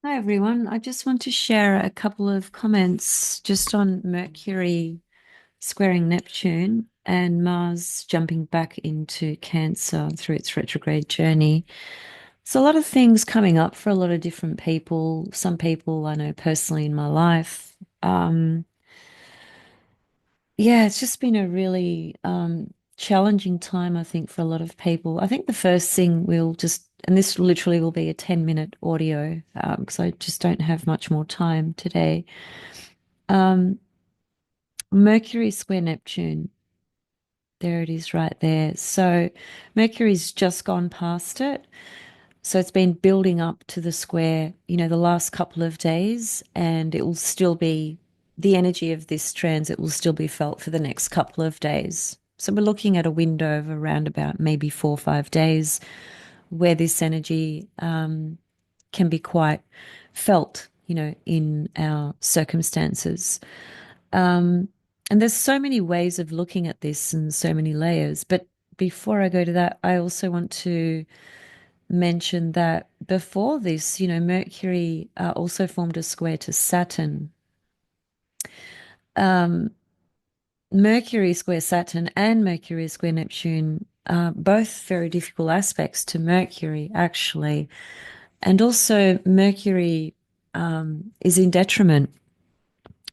Hi everyone. I just want to share a couple of comments just on Mercury squaring Neptune and Mars jumping back into Cancer through its retrograde journey. So a lot of things coming up for a lot of different people. Some people I know personally in my life. Yeah, it's just been a really challenging time, I think, for a lot of people. I think the first thing we'll just, and this literally will be a 10-minute audio because I just don't have much more time today. Um, Mercury square Neptune. There it is right there. So Mercury's just gone past it. So it's been building up to the square, the last couple of days, and it will still be the energy of this transit will still be felt for the next couple of days. So we're looking at a window of around about maybe 4 or 5 days where this energy can be quite felt, in our circumstances. Um, and there's so many ways of looking at this and so many layers. But before I go to that, I also want to mention that before this, Mercury also formed a square to Saturn. Um, Mercury square Saturn and Mercury square Neptune are both very difficult aspects to Mercury, actually. And also, Mercury is in detriment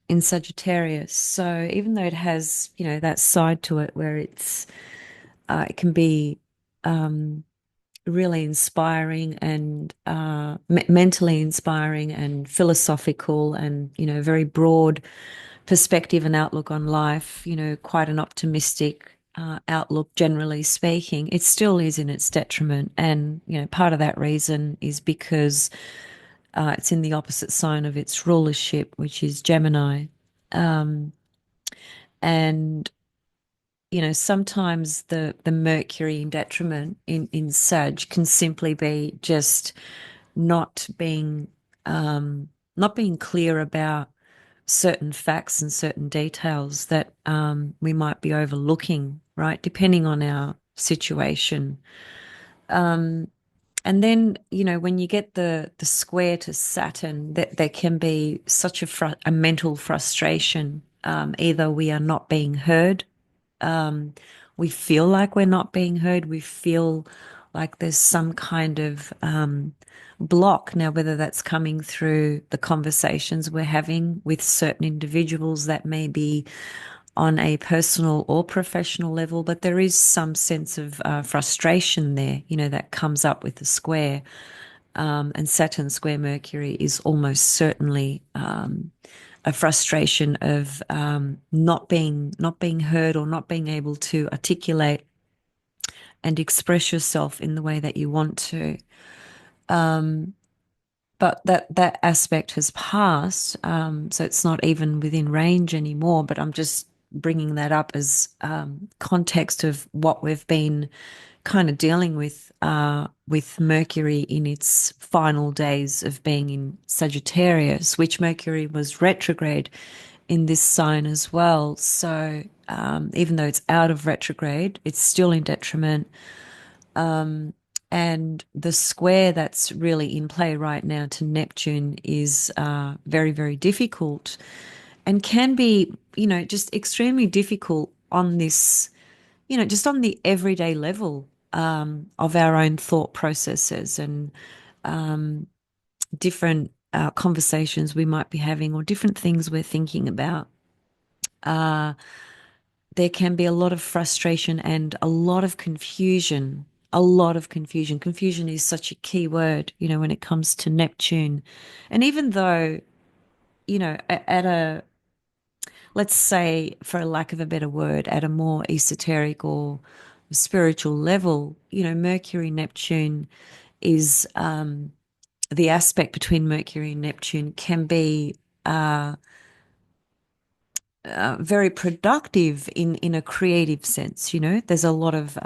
in Sagittarius. So even though it has, that side to it where it can be um, really inspiring and mentally inspiring and philosophical and, very broad perspective and outlook on life, quite an optimistic outlook, generally speaking, it still is in its detriment. And, part of that reason is because it's in the opposite sign of its rulership, which is Gemini. Um, and sometimes the Mercury in detriment in Sag can simply be just not being not being clear about certain facts and certain details that we might be overlooking, right? Depending on our situation. Um, and then, when you get the square to Saturn, that there can be such a mental frustration. Either we are not being heard, um, we feel like we're not being heard. We feel like there's some kind of block. Now, whether that's coming through the conversations we're having with certain individuals that may be on a personal or professional level, but there is some sense of frustration there, that comes up with the square. And Saturn square Mercury is almost certainly a frustration of not being heard or not being able to articulate and express yourself in the way that you want to. Um, but that aspect has passed, so it's not even within range anymore. But I'm just bringing that up as context of what we've been kind of dealing with Mercury in its final days of being in Sagittarius, which Mercury was retrograde in this sign as well. So even though it's out of retrograde, it's still in detriment. And the square that's really in play right now to Neptune is very, very difficult and can be, just extremely difficult on this, just on the everyday level of our own thought processes and different conversations we might be having or different things we're thinking about. Uh, there can be a lot of frustration and a lot of confusion. A lot of confusion. Confusion is such a key word, when it comes to Neptune. And even though, at a, let's say, for a lack of a better word, at a more esoteric or spiritual level, Mercury, Neptune is the aspect between Mercury and Neptune can be uh, very productive in a creative sense. There's a lot of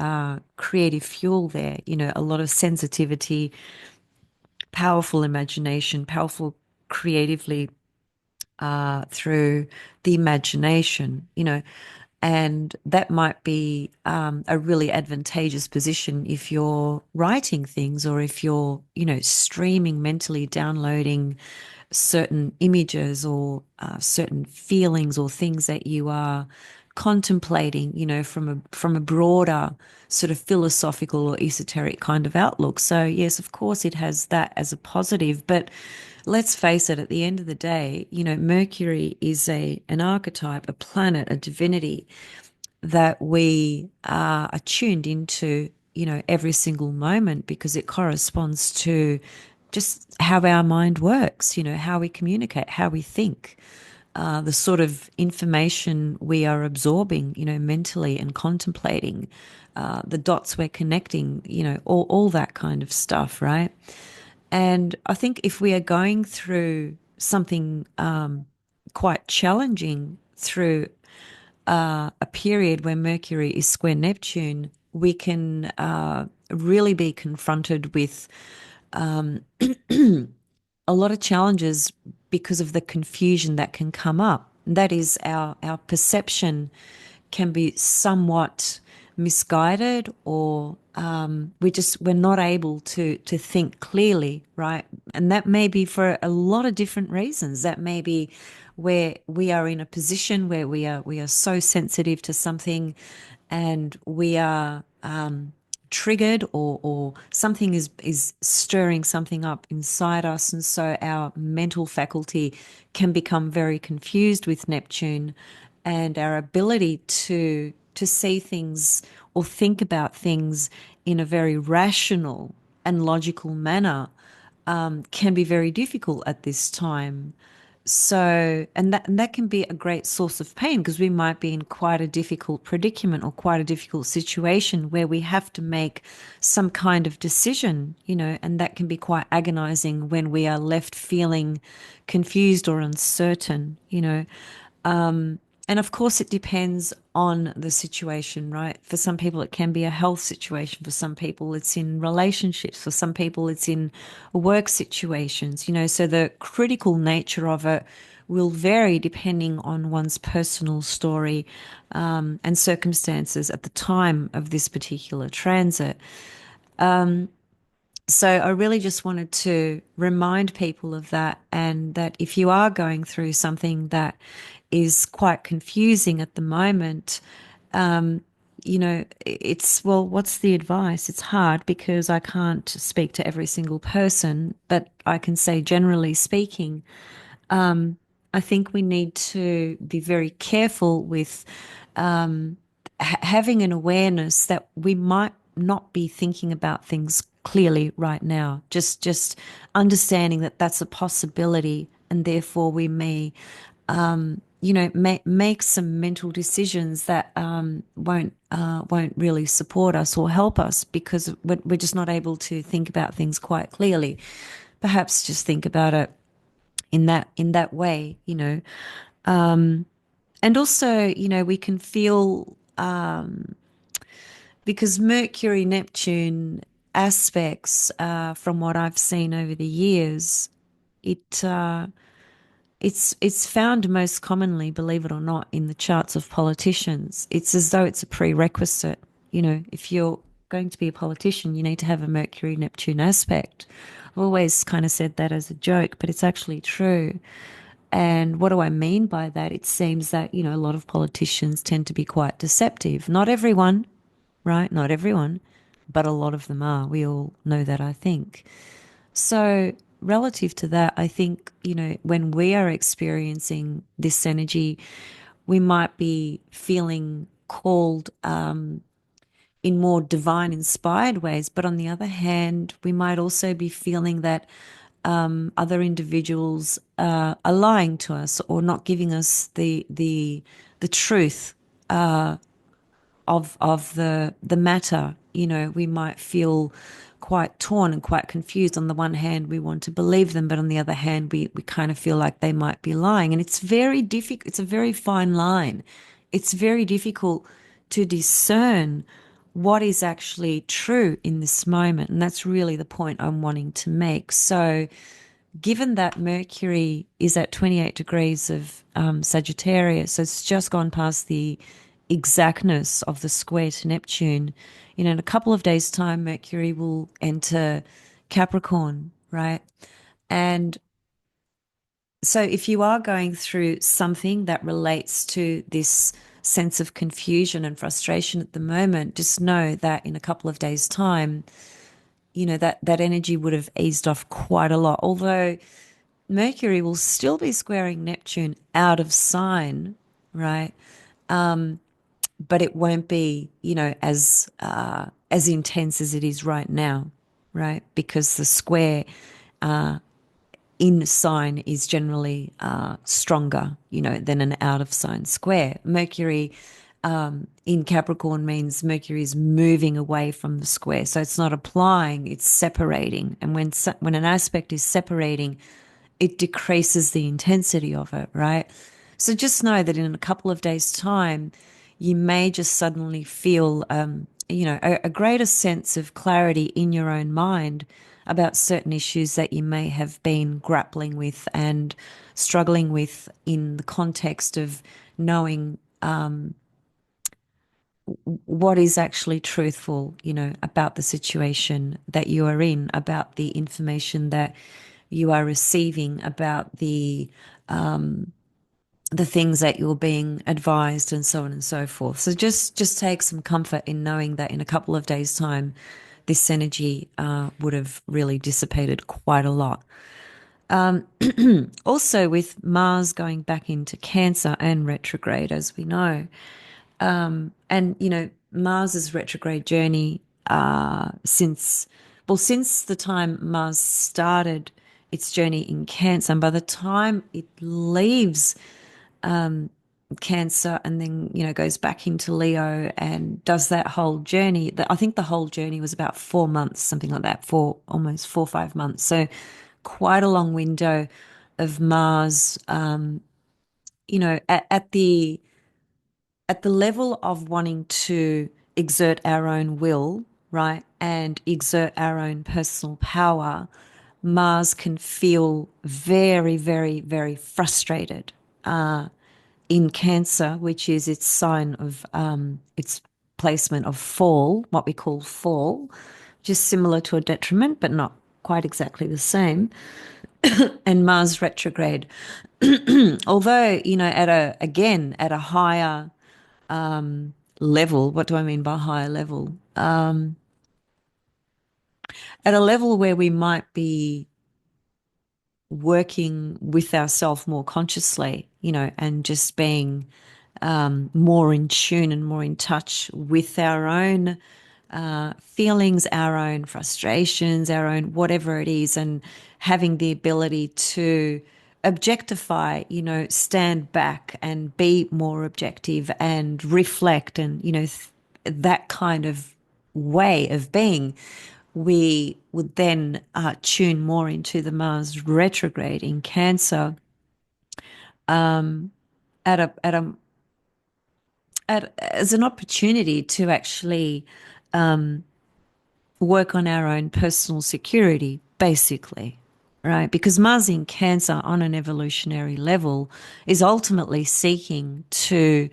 creative fuel there. A lot of sensitivity, powerful imagination, powerful creatively through the imagination. And that might be a really advantageous position if you're writing things, or if you're, streaming, mentally downloading certain images, or certain feelings or things that you are contemplating, from a broader sort of philosophical or esoteric kind of outlook. So yes, of course, it has that as a positive, but let's face it, at the end of the day, Mercury is an archetype, a planet, a divinity that we are attuned into, every single moment, because it corresponds to just how our mind works, how we communicate, how we think, the sort of information we are absorbing, mentally, and contemplating, the dots we're connecting, all that kind of stuff, right? And I think if we are going through something quite challenging through a period where Mercury is square Neptune, we can really be confronted with a lot of challenges because of the confusion that can come up. That is, our perception can be somewhat misguided, or we're not able to think clearly, right? And that may be for a lot of different reasons. That may be where we are in a position where we are so sensitive to something, and we are triggered, or something is stirring something up inside us, and so our mental faculty can become very confused with Neptune, and our ability to see things or think about things in a very rational and logical manner can be very difficult at this time. So, and that can be a great source of pain, because we might be in quite a difficult predicament, or quite a difficult situation where we have to make some kind of decision, and that can be quite agonizing when we are left feeling confused or uncertain, and of course, it depends on the situation, right? For some people, it can be a health situation. For some people, it's in relationships. For some people, it's in work situations, so the critical nature of it will vary depending on one's personal story and circumstances at the time of this particular transit. So I really just wanted to remind people of that, and that if you are going through something that is quite confusing at the moment, well, what's the advice? It's hard because I can't speak to every single person, but I can say, generally speaking, I think we need to be very careful with having an awareness that we might not be thinking about things clearly right now. Just understanding that that's a possibility, and therefore we may, make some mental decisions that won't really support us or help us, because we're just not able to think about things quite clearly. Perhaps just think about it in that way, and also, we can feel, because Mercury Neptune aspects, from what I've seen over the years, it it's found most commonly, believe it or not, in the charts of politicians. It's as though it's a prerequisite. If you're going to be a politician, you need to have a Mercury Neptune aspect. I've always kind of said that as a joke, but it's actually true. And what do I mean by that? It seems that, a lot of politicians tend to be quite deceptive. Not everyone, right? Not everyone, but a lot of them are. We all know that, I think. So, relative to that, I think, when we are experiencing this energy, we might be feeling called in more divine inspired ways. But on the other hand, we might also be feeling that other individuals are lying to us, or not giving us the truth of the matter. We might feel quite torn and quite confused. On the one hand, we want to believe them, but on the other hand, we kind of feel like they might be lying. And it's very difficult. It's a very fine line. It's very difficult to discern what is actually true in this moment. And that's really the point I'm wanting to make. So, given that Mercury is at 28 degrees of Sagittarius, so it's just gone past the exactness of the square to Neptune, in a couple of days' time, Mercury will enter Capricorn, right? And so if you are going through something that relates to this sense of confusion and frustration at the moment, just know that in a couple of days' time, that energy would have eased off quite a lot. Although Mercury will still be squaring Neptune out of sign, right? But it won't be, as intense as it is right now, right? Because the square in sign is generally stronger, than an out of sign square. Mercury in Capricorn means Mercury is moving away from the square, so it's not applying; it's separating. And when an aspect is separating, it decreases the intensity of it, right? So just know that in a couple of days' time, you may just suddenly feel, a greater sense of clarity in your own mind about certain issues that you may have been grappling with and struggling with in the context of knowing what is actually truthful, about the situation that you are in, about the information that you are receiving, about the things that you're being advised, and so on and so forth. So just take some comfort in knowing that in a couple of days' time, this energy would have really dissipated quite a lot. Also, with Mars going back into Cancer and retrograde, as we know, and Mars's retrograde journey since the time Mars started its journey in Cancer, and by the time it leaves Cancer and then goes back into Leo and does that whole journey. I think the whole journey was about 4 months, something like that, for almost 4 or 5 months. So quite a long window of Mars. At the level of wanting to exert our own will, right, and exert our own personal power, Mars can feel very, very, very frustrated in Cancer, which is its sign of its placement of fall, what we call fall, just similar to a detriment, but not quite exactly the same. And Mars retrograde, although at a higher level. What do I mean by higher level? At a level where we might be working with ourselves more consciously, and just being more in tune and more in touch with our own feelings, our own frustrations, our own whatever it is, and having the ability to objectify, stand back and be more objective and reflect and, that kind of way of being, we would then tune more into the Mars retrograde in Cancer at a at a as an opportunity to actually work on our own personal security, basically, right? Because Mars in Cancer on an evolutionary level is ultimately seeking to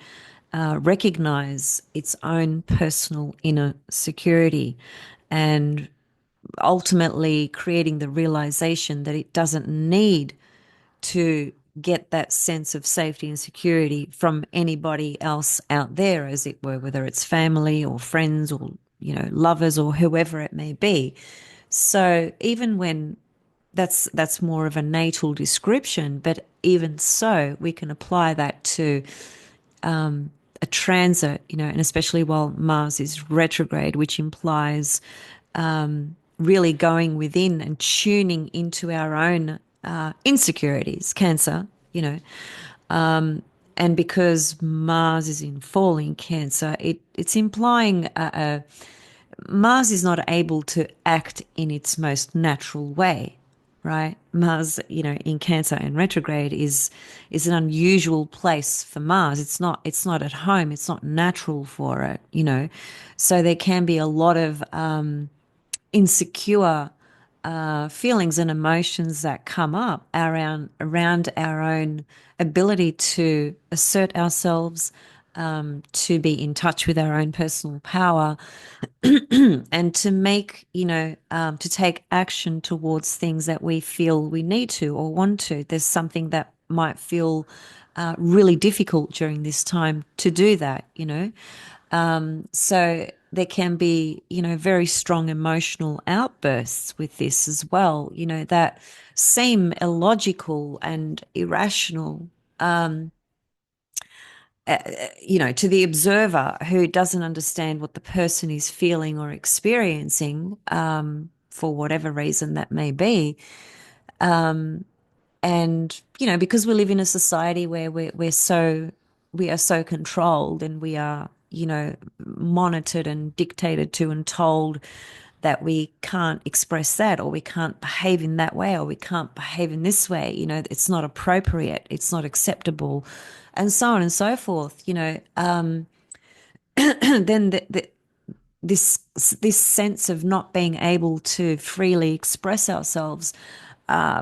recognize its own personal inner security and ultimately creating the realization that it doesn't need to get that sense of safety and security from anybody else out there, as it were, whether it's family or friends or, lovers or whoever it may be. So even when that's more of a natal description, but even so, we can apply that to a transit, and especially while Mars is retrograde, which implies really going within and tuning into our own insecurities, Cancer, and because Mars is in falling Cancer, it's implying Mars is not able to act in its most natural way, right? Mars, in Cancer and retrograde is an unusual place for Mars. It's not at home. It's not natural for it, So there can be a lot of insecure feelings and emotions that come up around our own ability to assert ourselves, to be in touch with our own personal power and to make, to take action towards things that we feel we need to or want to. There's something that might feel really difficult during this time to do that. So there can be, very strong emotional outbursts with this as well, that seem illogical and irrational, to the observer who doesn't understand what the person is feeling or experiencing, for whatever reason that may be. And, because we live in a society where we are so controlled and we are, monitored and dictated to and told that we can't express that or we can't behave in that way or we can't behave in this way, it's not appropriate, it's not acceptable, and so on and so forth, then this this sense of not being able to freely express ourselves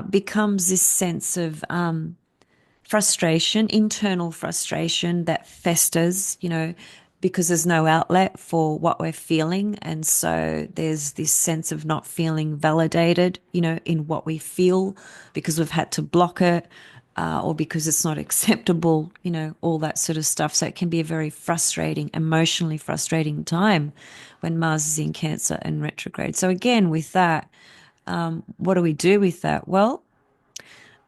becomes this sense of frustration, internal frustration that festers, because there's no outlet for what we're feeling. And so there's this sense of not feeling validated, in what we feel because we've had to block it, or because it's not acceptable, all that sort of stuff. So it can be a very frustrating, emotionally frustrating time when Mars is in Cancer and retrograde. So again, with that, what do we do with that? Well,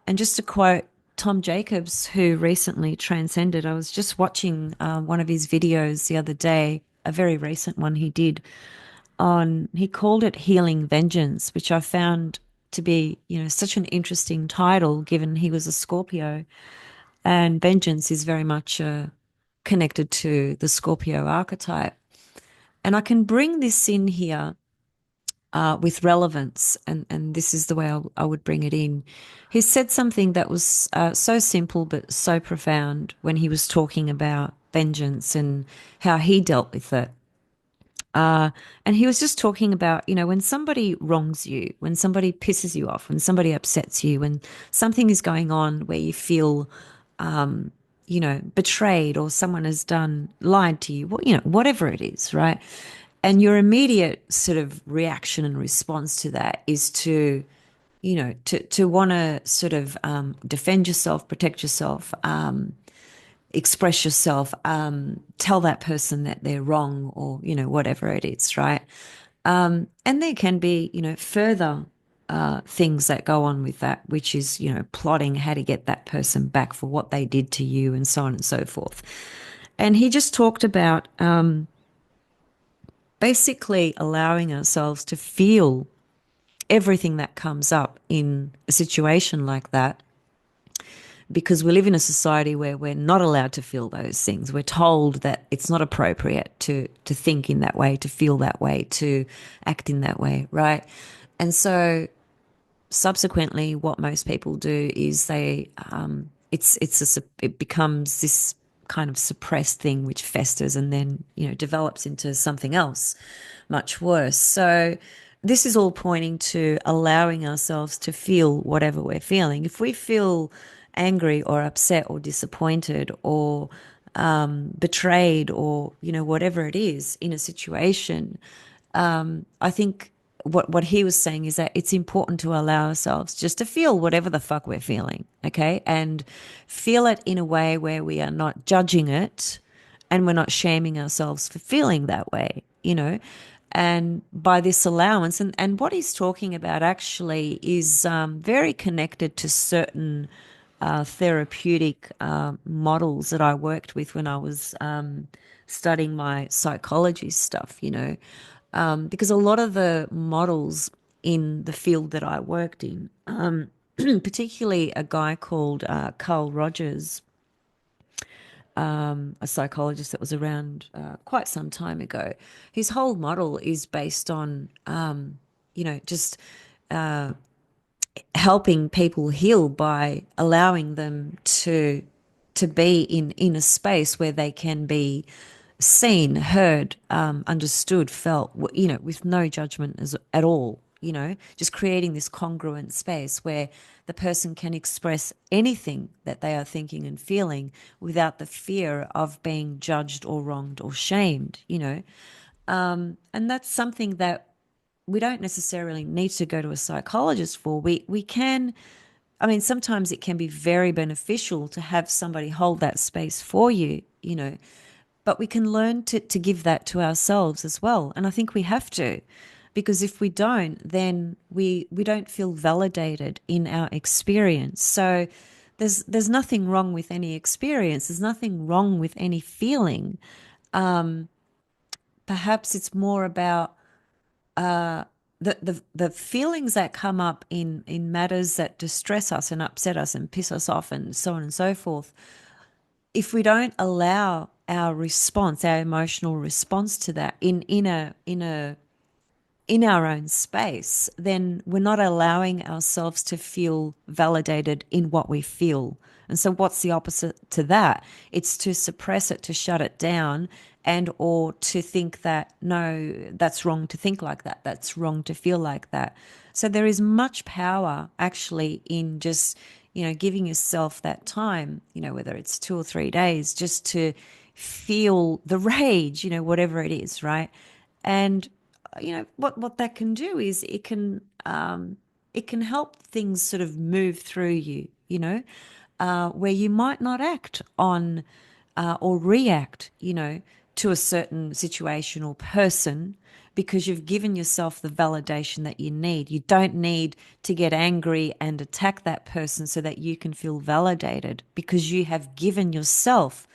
and just to quote Tom Jacobs, who recently transcended, I was just watching one of his videos the other day, a very recent one he did he called it Healing Vengeance, which I found to be, such an interesting title given he was a Scorpio. And vengeance is very much connected to the Scorpio archetype. And I can bring this in here with relevance, and this is the way I would bring it in. He said something that was so simple but so profound when he was talking about vengeance and how he dealt with it. And he was just talking about, when somebody wrongs you, when somebody pisses you off, when somebody upsets you, when something is going on where you feel, betrayed or someone has lied to you, whatever it is, right? And your immediate sort of reaction and response to that is to want to sort of defend yourself, protect yourself, express yourself, tell that person that they're wrong or, whatever it is, right? And there can be, further things that go on with that, which is, plotting how to get that person back for what they did to you and so on and so forth. And he just talked about basically allowing ourselves to feel everything that comes up in a situation like that, because we live in a society where we're not allowed to feel those things. We're told that it's not appropriate to think in that way, to feel that way, to act in that way, right? And so subsequently what most people do is it becomes this kind of suppressed thing which festers and then develops into something else much worse. So this is all pointing to allowing ourselves to feel whatever we're feeling. If we feel angry or upset or disappointed or betrayed or whatever it is in a situation, I think what he was saying is that it's important to allow ourselves just to feel whatever the fuck we're feeling, okay? And feel it in a way where we are not judging it and we're not shaming ourselves for feeling that way. And by this allowance, and what he's talking about actually is very connected to certain therapeutic models that I worked with when I was studying my psychology stuff. Because a lot of the models in the field that I worked in, particularly a guy called Carl Rogers, a psychologist that was around quite some time ago, his whole model is based on, just helping people heal by allowing them to be in a space where they can be seen, heard, understood, felt, with no judgment at all, just creating this congruent space where the person can express anything that they are thinking and feeling without the fear of being judged or wronged or shamed. And that's something that we don't necessarily need to go to a psychologist for. We can, I mean, sometimes it can be very beneficial to have somebody hold that space for you, but we can learn to give that to ourselves as well. And I think we have to, because if we don't, then we don't feel validated in our experience. So there's nothing wrong with any experience. There's nothing wrong with any feeling. Perhaps it's more about the feelings that come up in matters that distress us and upset us and piss us off and so on and so forth. If we don't allow our response, our emotional response to that in our own space, then we're not allowing ourselves to feel validated in what we feel. And so what's the opposite to that? It's to suppress it, to shut it down, and or to think that, no, that's wrong to think like that. That's wrong to feel like that. So there is much power actually in just, giving yourself that time, whether it's 2 or 3 days, just to feel the rage, whatever it is, right? And what that can do is it can help things sort of move through you, where you might not act on or react, to a certain situation or person, because you've given yourself the validation that you need. You don't need to get angry and attack that person so that you can feel validated, because you have given yourself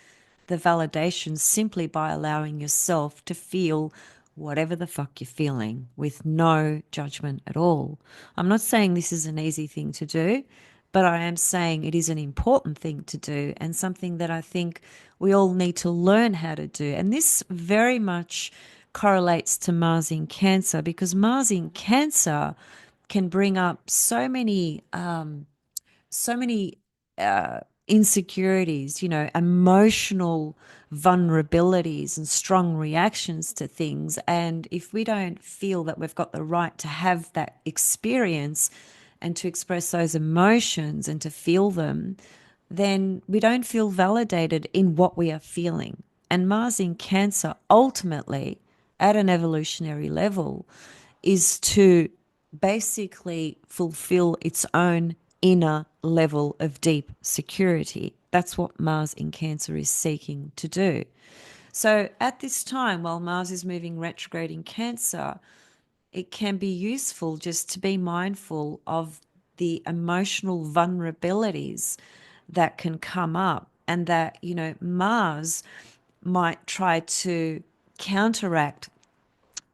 the validation simply by allowing yourself to feel whatever the fuck you're feeling with no judgment at all. I'm not saying this is an easy thing to do, but I am saying it is an important thing to do, and something that I think we all need to learn how to do. And this very much correlates to Mars in Cancer, because Mars in Cancer can bring up so many insecurities, emotional vulnerabilities and strong reactions to things. And if we don't feel that we've got the right to have that experience and to express those emotions and to feel them, then we don't feel validated in what we are feeling. And Mars in Cancer, ultimately, at an evolutionary level, is to basically fulfill its own inner level of deep security. That's what Mars in Cancer is seeking to do. So at this time, while Mars is moving retrograde in Cancer, it can be useful just to be mindful of the emotional vulnerabilities that can come up, and that, Mars might try to counteract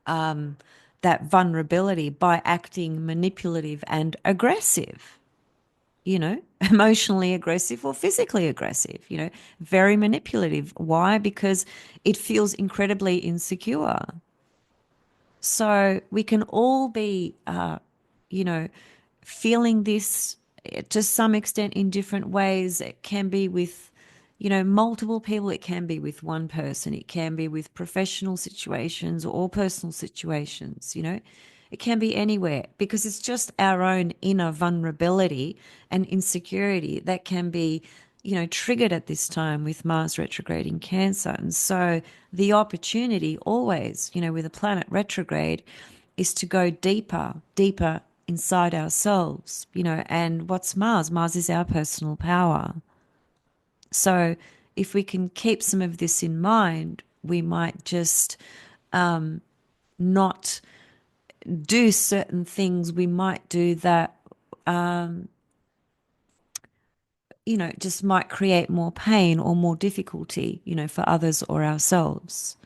that vulnerability by acting manipulative and aggressive, emotionally aggressive or physically aggressive, very manipulative. Why? Because it feels incredibly insecure. So we can all be, feeling this to some extent in different ways. It can be with, multiple people. It can be with one person. It can be with professional situations or personal situations. It can be anywhere, because it's just our own inner vulnerability and insecurity that can be, triggered at this time with Mars retrograde in Cancer. And so the opportunity always, with a planet retrograde, is to go deeper, deeper inside ourselves, and what's Mars? Mars is our personal power. So if we can keep some of this in mind, we might just not do certain things we might do that just might create more pain or more difficulty, for others or ourselves.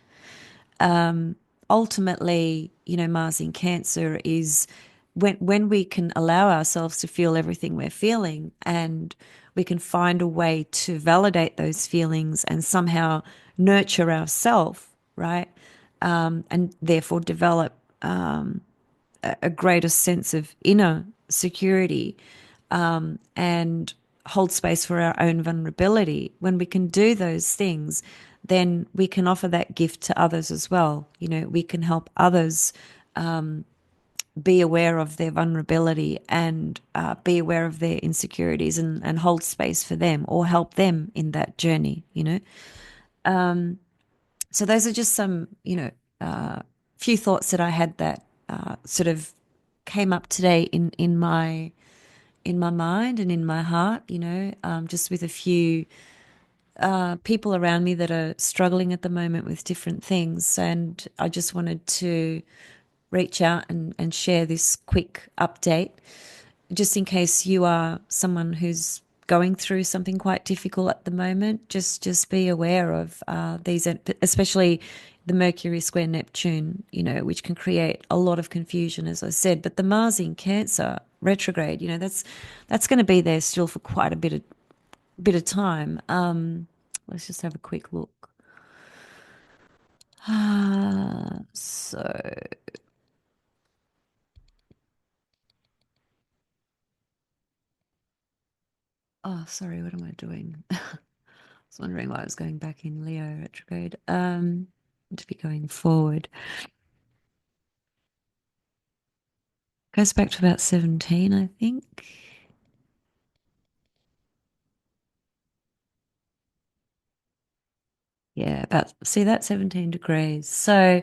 Ultimately, Mars in Cancer is when we can allow ourselves to feel everything we're feeling, and we can find a way to validate those feelings and somehow nurture ourselves, right? And therefore develop a greater sense of inner security, and hold space for our own vulnerability. When we can do those things, then we can offer that gift to others as well. We can help others be aware of their vulnerability and be aware of their insecurities and hold space for them or help them in that journey, you know. So those are just some, few thoughts that I had that sort of came up today in my mind and in my heart, just with a few people around me that are struggling at the moment with different things. And I just wanted to reach out and share this quick update, just in case you are someone who's going through something quite difficult at the moment. Just be aware of these, especially the Mercury square Neptune, which can create a lot of confusion, as I said. But the Mars in Cancer retrograde, that's going to be there still for quite a bit of time. Let's just have a quick look. So, oh, sorry, what am I doing? I was wondering why I was going back in Leo retrograde. To be going forward. Goes back to about 17, I think. Yeah, see that 17 degrees. So,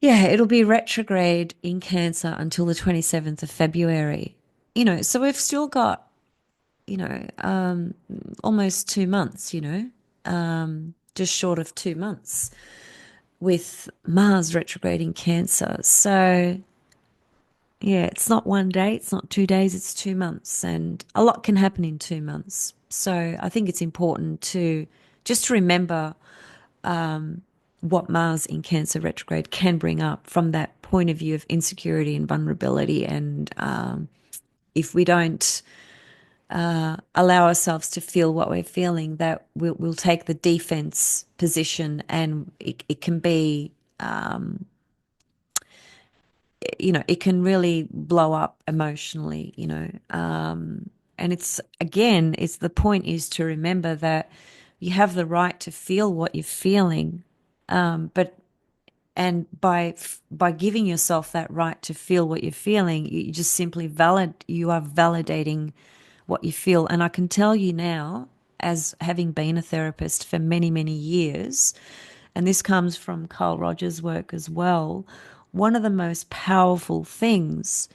yeah, it'll be retrograde in Cancer until the 27th of February. So we've still got, almost 2 months, just short of 2 months with Mars retrograde in Cancer. So, yeah, it's not one day, it's not 2 days, it's 2 months, and a lot can happen in 2 months. So I think it's important to just to remember what Mars in Cancer retrograde can bring up from that point of view of insecurity and vulnerability. And if we don't allow ourselves to feel what we're feeling, that we'll take the defense position, and it can be it can really blow up emotionally, and it's the point is to remember that you have the right to feel what you're feeling, but and by giving yourself that right to feel what you're feeling, you just simply you are validating what you feel. And I can tell you now, as having been a therapist for many, many years, and this comes from Carl Rogers' work as well, one of the most powerful things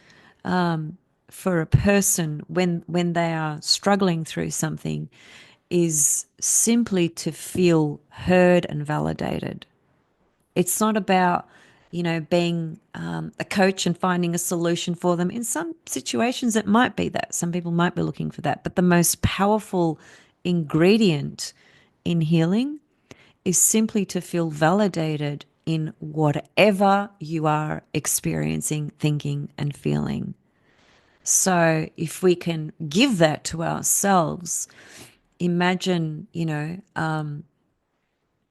for a person when they are struggling through something is simply to feel heard and validated. It's not about, being a coach and finding a solution for them. In some situations, it might be that. Some people might be looking for that. But the most powerful ingredient in healing is simply to feel validated in whatever you are experiencing, thinking, and feeling. So if we can give that to ourselves, imagine,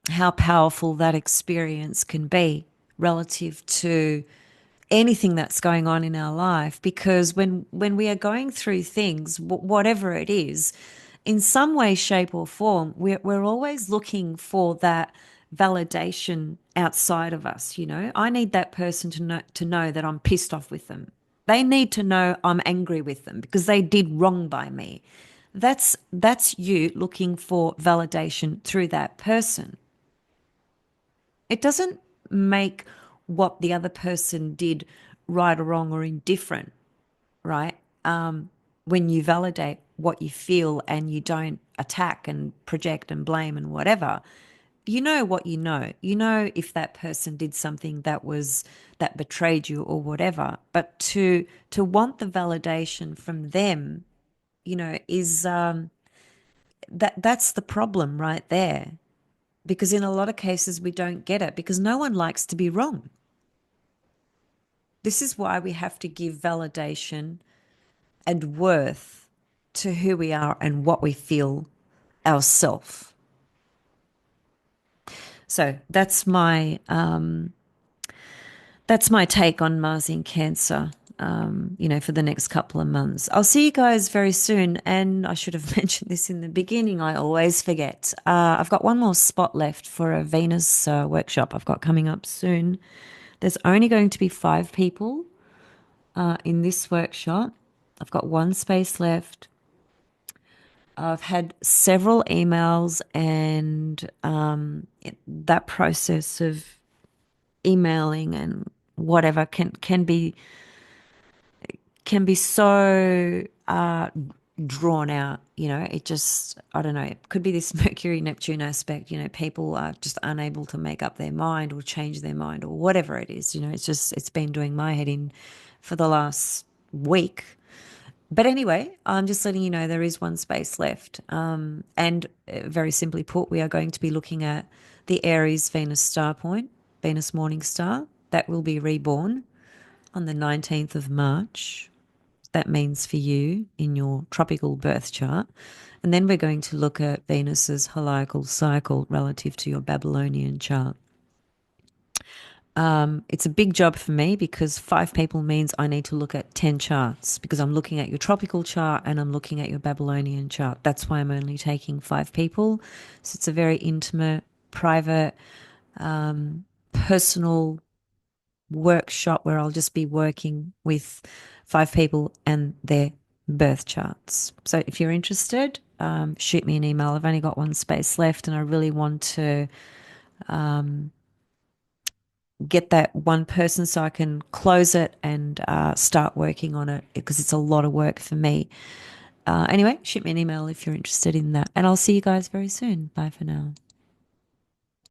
how powerful that experience can be relative to anything that's going on in our life. Because when we are going through things, whatever it is, in some way, shape, or form, we're always looking for that validation outside of us. I need that person to know that I'm pissed off with them. They need to know I'm angry with them because they did wrong by me. That's you looking for validation through that person. It doesn't make what the other person did right or wrong or indifferent, right? When you validate what you feel and you don't attack and project and blame and whatever, you know what you know. You know if that person did something that betrayed you or whatever. But to want the validation from them, is that's the problem right there. Because in a lot of cases, we don't get it because no one likes to be wrong. This is why we have to give validation and worth to who we are and what we feel ourselves. So that's my take on Mars in Cancer. For the next couple of months. I'll see you guys very soon. And I should have mentioned this in the beginning. I always forget. I've got one more spot left for a Venus workshop I've got coming up soon. There's only going to be 5 people in this workshop. I've got one space left. I've had several emails, and that process of emailing and whatever can be so drawn out. It just, I don't know, it could be this Mercury Neptune aspect. People are just unable to make up their mind or change their mind or whatever it is. It's been doing my head in for the last week. But anyway, I'm just letting you know there is one space left. And very simply put, we are going to be looking at the Aries Venus star point, Venus morning star, that will be reborn on the 19th of March. That means for you in your tropical birth chart. And then we're going to look at Venus's heliacal cycle relative to your Babylonian chart. It's a big job for me because 5 people means I need to look at 10 charts because I'm looking at your tropical chart and I'm looking at your Babylonian chart. That's why I'm only taking 5 people. So it's a very intimate, private, personal workshop where I'll just be working with 5 people and their birth charts. So if you're interested, shoot me an email. I've only got one space left and I really want to get that one person so I can close it and start working on it because it's a lot of work for me. Anyway, shoot me an email if you're interested in that. And I'll see you guys very soon. Bye for now.